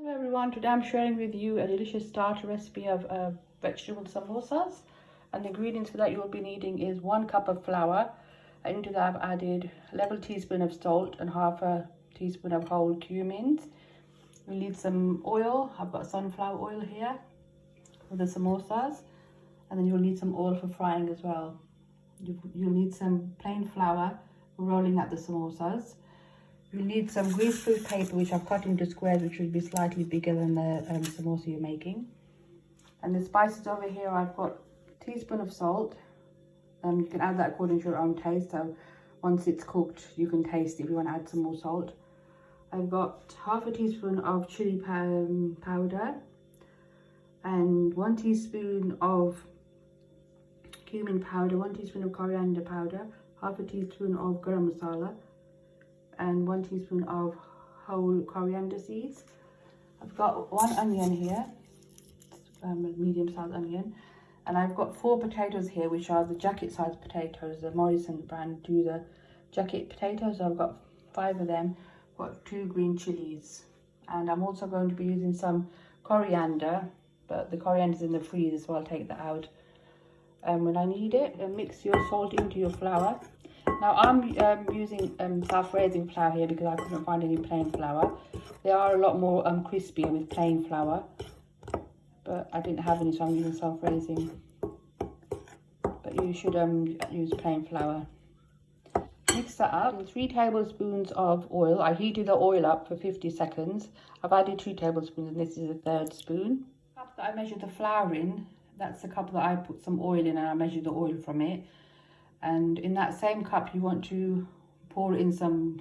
Hello everyone, today I'm sharing with you a delicious starter recipe of vegetable samosas, and the ingredients for that you'll be needing is 1 cup of flour. Into that I've added a level teaspoon of salt and half a teaspoon of whole cumins. You'll need some oil. I've got sunflower oil here for the samosas, and then you'll need some oil for frying as well. You'll need some plain flour for rolling out the samosas. You'll need some greaseproof paper, which I've cut into squares, which will be slightly bigger than the samosa you're making. And the spices over here, I've got a teaspoon of salt. You can add that according to your own taste. So once it's cooked, you can taste it if you want to add some more salt. I've got half a teaspoon of chili powder and 1 teaspoon of cumin powder, 1 teaspoon of coriander powder, half a teaspoon of garam masala, and 1 teaspoon of whole coriander seeds. I've got 1 onion here, a medium-sized onion, and I've got 4 potatoes here, which are the jacket-sized potatoes. The Morrison brand do the jacket potatoes. So I've got 5 of them. Got 2 green chilies, and I'm also going to be using some coriander, but the coriander's in the freezer, so I'll take that out when I need it. And mix your salt into your flour. Now I'm using self-raising flour here because I couldn't find any plain flour. They are a lot more crispier with plain flour, but I didn't have any, so I'm using self-raising. But you should use plain flour. Mix that up. 3 tablespoons of oil. I heated the oil up for 50 seconds. I've added 2 tablespoons, and this is the 3rd spoon. The cup that I measured the flour in, that's the cup that I put some oil in, and I measured the oil from it. And in that same cup, you want to pour in some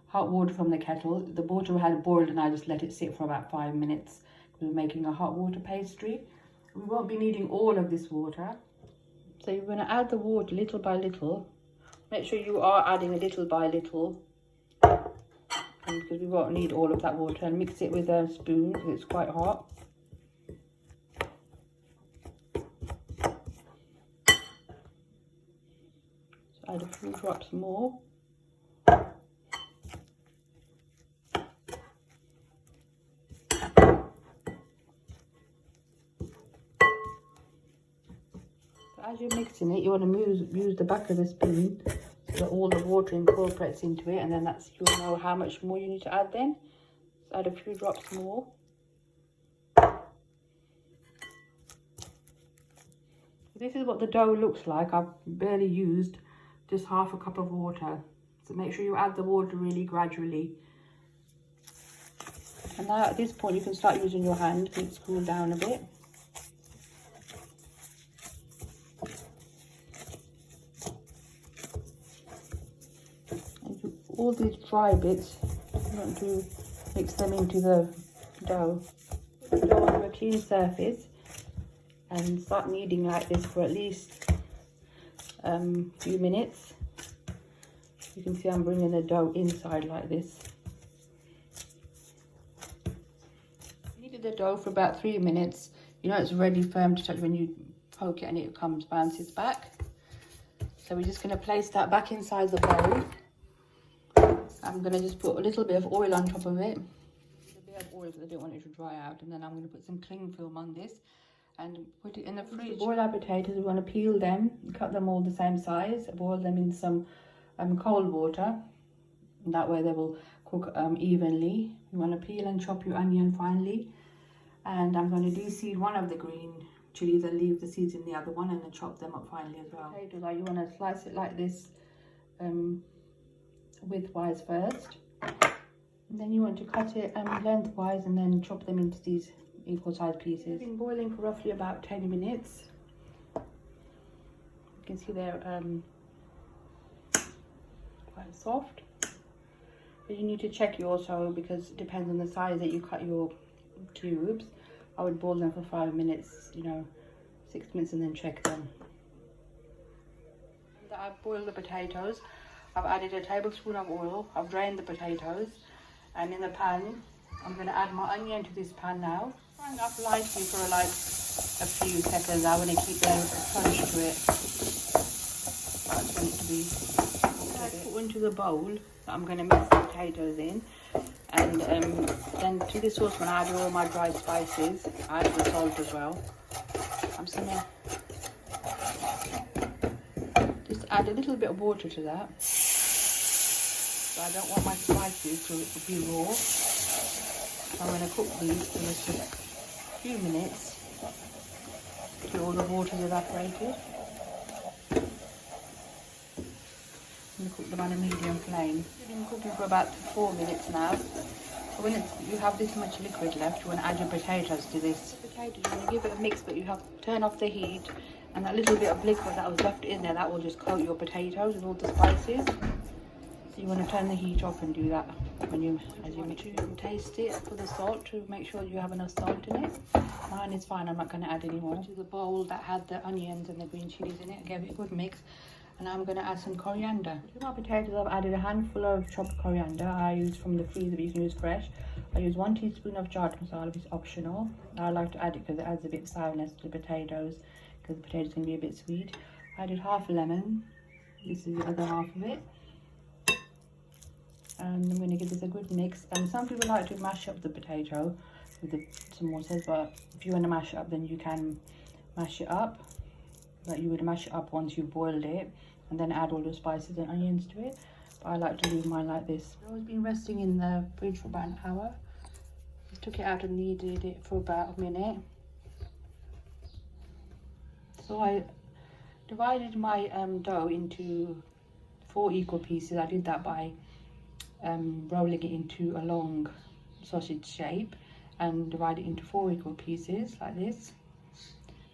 hot water from the kettle. The water had boiled, and I just let it sit for about 5 minutes. We're making a hot water pastry. We won't be needing all of this water, so you're going to add the water little by little. Make sure you are adding a little by little, because we won't need all of that water. And mix it with a spoon because it's quite hot. So add a few drops more. As you're mixing it, you want to use the back of the spoon so that all the water incorporates into it, and then you'll know how much more you need to add then. So add a few drops more. This is what the dough looks like. I've barely used just half a cup of water. So make sure you add the water really gradually. And now at this point you can start using your hand because it's cooled down a bit. All these dry bits, you want to mix them into the dough. Put the dough onto a clean surface and start kneading like this for at least a few minutes. You can see I'm bringing the dough inside like this. Kneaded the dough for about 3 minutes. You know it's ready firm to touch. When you poke it and it bounces back. So we're just going to place that back inside the bowl. I'm going to just put a little bit of oil on top of it. A bit of oil because I don't want it to dry out. And then I'm going to put some cling film on this and put it in the fridge. Boil our potatoes. We want to peel them, cut them all the same size, boil them in some cold water. And that way they will cook evenly. You want to peel and chop your onion finely. And I'm going to de-seed one of the green chilies and leave the seeds in the other one, and then chop them up finely as well. Potatoes, you want to slice it like this. Widthwise first, and then you want to cut it lengthwise and then chop them into these equal sized pieces. It's been boiling for roughly about 10 minutes. You can see they're quite soft, but you need to check you also, because it depends on the size that you cut your cubes. I would boil them for 5 minutes, 6 minutes, and then check them. I've boiled the potatoes. I've added a tablespoon of oil. I've drained the potatoes, and in the pan I'm going to add my onion to this pan now. Frying up lightly for like a few seconds. I want to keep the crunch to it. I just want it to be let's put into the bowl that I'm going to mix the potatoes in. And then to this saucepan I add all my dried spices. I add the salt as well. I'm just going to just add a little bit of water to that. So I don't want my spices to be raw. So I'm going to cook these for just a few minutes till all the water is evaporated. I'm going to cook them on a medium flame. I've been cooking for about 4 minutes now. So when you have this much liquid left, you want to add your potatoes to this. Potatoes, you want to give it a mix, but you have to turn off the heat, and that little bit of liquid that was left in there, that will just coat your potatoes with all the spices. So you want to turn the heat off and do that when as you taste it for the salt, to make sure you have enough salt in it. Mine is fine, I'm not going to add any more. To the bowl that had the onions and the green chilies in it, gave it a good mix. And I'm going to add some coriander. To my potatoes, I've added a handful of chopped coriander. I use from the freezer, but you can use fresh. I use 1 teaspoon of chaat masala, which is optional. I like to add it because it adds a bit of sourness to the potatoes, because the potatoes can be a bit sweet. I added half a lemon. This is the other half of it. And I'm going to give this a good mix. And some people like to mash up the potato with the samosas, but if you want to mash it up, then you can mash it up. Like you would mash it up once you've boiled it, and then add all the spices and onions to it. But I like to do mine like this. It's been resting in the fridge for about an hour. Just took it out and kneaded it for about a minute. So I divided my dough into 4 equal pieces. I did that by rolling it into a long sausage shape and divide it into 4 equal pieces like this.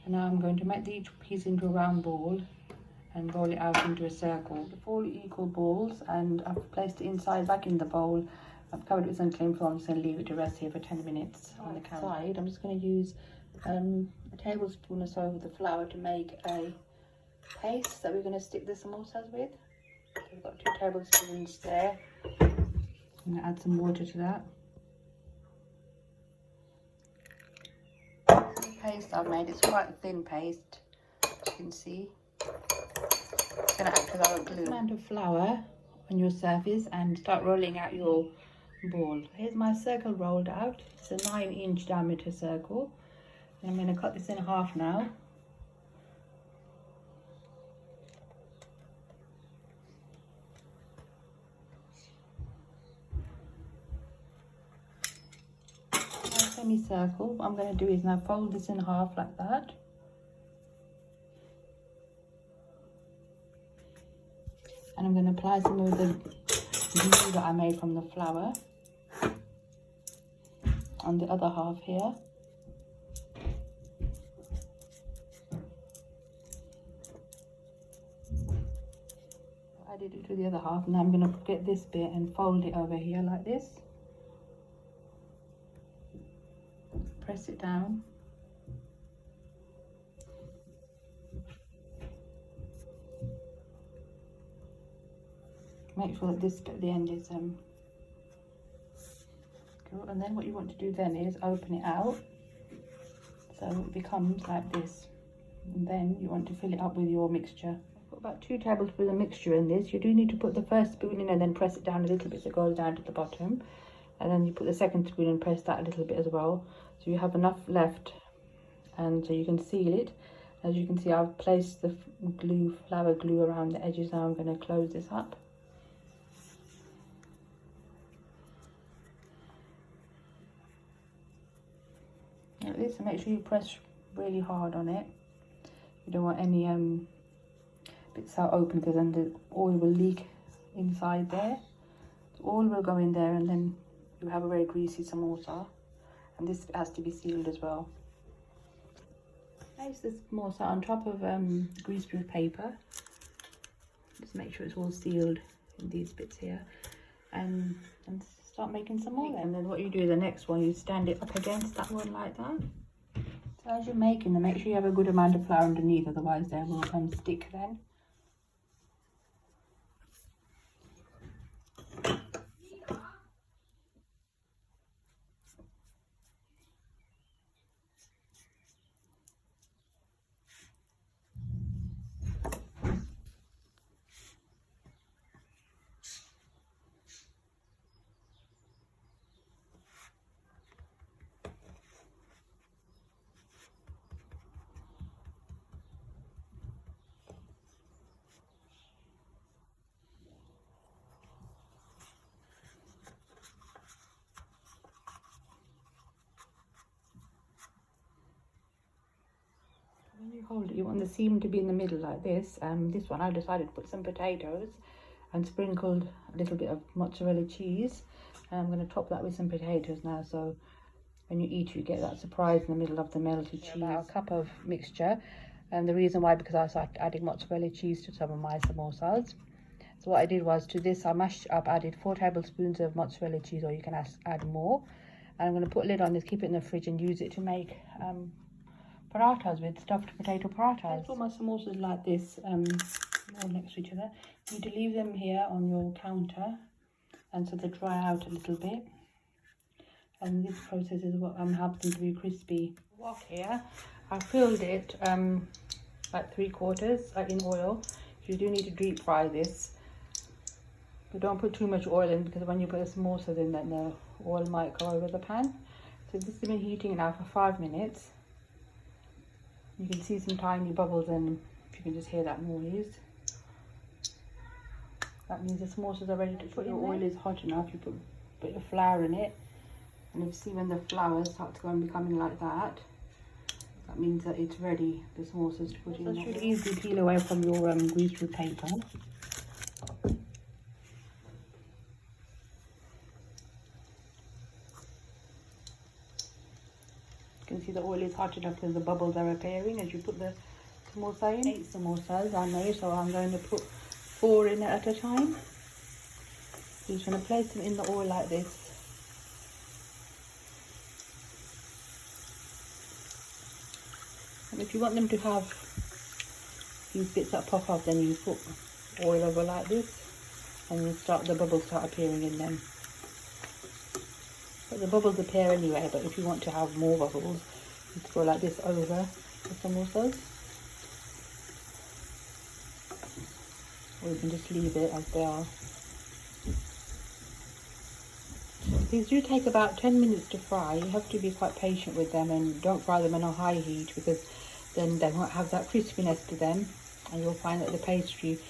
And now I'm going to make each piece into a round ball and roll it out into a circle. The 4 equal balls, and I've placed it inside back in the bowl. I've covered it with some cling film. I'm just going to leave it to rest here for 10 minutes on the counter. I'm just going to use a tablespoon or so of the flour to make a paste that we're going to stick the samosas with. So we've got 2 tablespoons there. I'm going to add some water to that. The paste I've made, it's quite a thin paste, as you can see. It's going to act as our glue. Amount of flour on your surface and start rolling out your ball. Here's my circle rolled out. It's a 9-inch diameter circle. And I'm going to cut this in half now. Semicircle. What I'm going to do is now fold this in half like that. And I'm going to apply some of the glue that I made from the flour on the other half here. I added it to the other half, and now I'm going to get this bit and fold it over here like this. Press it down. Make sure that this bit at the end is cool. And then what you want to do then is open it out so it becomes like this. And then you want to fill it up with your mixture. I've got about 2 tablespoons of mixture in this. You do need to put the first spoon in and then press it down a little bit so it goes down to the bottom. And then you put the second spoon and press that a little bit as well, so you have enough left, and so you can seal it. As you can see, I've placed the flour glue around the edges. Now I'm going to close this up. Like this, and make sure you press really hard on it. You don't want any bits out open, because then the oil will leak inside there. So oil will go in there, and then you have a very greasy samosa, and this has to be sealed as well. Place the samosa on top of greaseproof paper. Just make sure it's all sealed in these bits here, and start making some more. And then what you do, the next one, you stand it up against that one like that. So as you're making them, make sure you have a good amount of flour underneath, otherwise they will stick then. You hold it, you want the seam to be in the middle like this. This one I decided to put some potatoes and sprinkled a little bit of mozzarella cheese. And I'm going to top that with some potatoes now, so when you eat you get that surprise in the middle of the melted cheese. About a cup of mixture, and the reason why, because I started adding mozzarella cheese to some of my samosas. So what I did was, to this I mashed up, added 4 tablespoons of mozzarella cheese, or you can add more. And I'm going to put a lid on this, keep it in the fridge, and use it to make parathas with stuffed potato parathas. I put my samosas like this, all next to each other. You need to leave them here on your counter, and so they dry out a little bit. And this process is what helps them to be crispy. Wok here, I filled it like 3/4 in oil. You do need to deep fry this, but don't put too much oil in, because when you put the samosas in, then the oil might go over the pan. So this has been heating now for 5 minutes. You can see some tiny bubbles, and if you can just hear that noise, that means the samosas are ready to put. Your oil is hot enough. You put a bit of flour in it, and you see when the flour starts going becoming like that, that means that it's ready, the samosas, to put in. It should easily peel away from your greaseproof paper. You can see the oil is hot enough because the bubbles are appearing as you put the samosa in. 8 samosas I made, so I'm going to put 4 in at a time. You're just going to place them in the oil like this. And if you want them to have these bits that pop up, then you put oil over like this, and then the bubbles start appearing in them. But the bubbles appear anyway, but if you want to have more bubbles, you can go like this over the samosas. Or you can just leave it as they are. These do take about 10 minutes to fry. You have to be quite patient with them, and don't fry them on a high heat, because then they won't have that crispiness to them, and you'll find that the pastry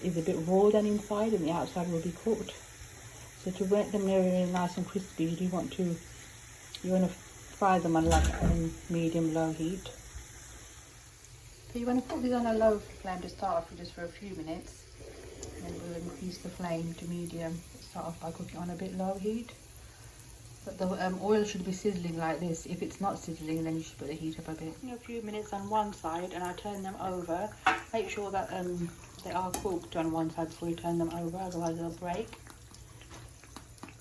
is a bit raw then inside, and the outside will be cooked. So to make them really nice and crispy, you want to fry them on like medium-low heat. So you want to put these on a low flame to start off with, just for a few minutes, and then we'll increase the flame to medium. Start off by cooking on a bit low heat. But the oil should be sizzling like this. If it's not sizzling, then you should put the heat up a bit. A few minutes on one side, and I turn them over. Make sure that they are cooked on one side before you turn them over, otherwise they'll break.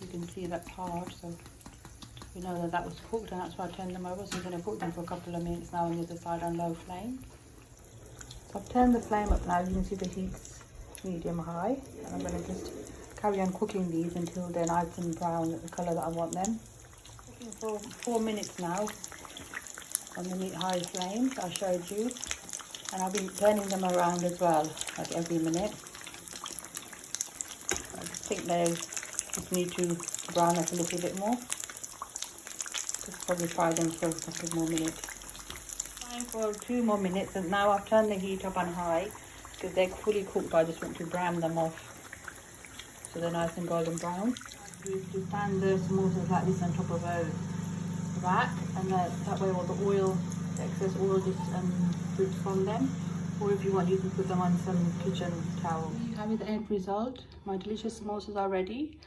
You can see that's hard, so you know that was cooked, and that's why I turned them over. So you're going to cook them for a couple of minutes now on the other side on low flame. So I've turned the flame up now. You can see the heat's medium high, and I'm going to just carry on cooking these until they're nice and brown at the colour that I want them. Cooking for 4 minutes now on the high flame that I showed you, and I've been turning them around as well, like every minute. I just think they just need to brown up a little bit more. Just probably fry them for a couple more minutes. Frying for 2 more minutes, and now I've turned the heat up on high because they're fully cooked. I just want to brown them off so they're nice and golden brown. You stand the samosas like this on top of a rack, and that way all the oil, the excess oil just drips from them. Or if you want, you can put them on some kitchen towel. There you have it, the end result. My delicious samosas are ready.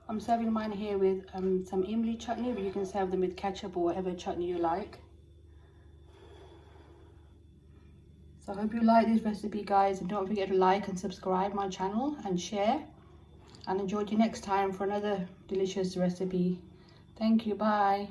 I'm serving mine here with some imli chutney, but you can serve them with ketchup or whatever chutney you like. So I hope you like this recipe, guys, and don't forget to like and subscribe my channel and share. And enjoy you next time for another delicious recipe. Thank you, bye.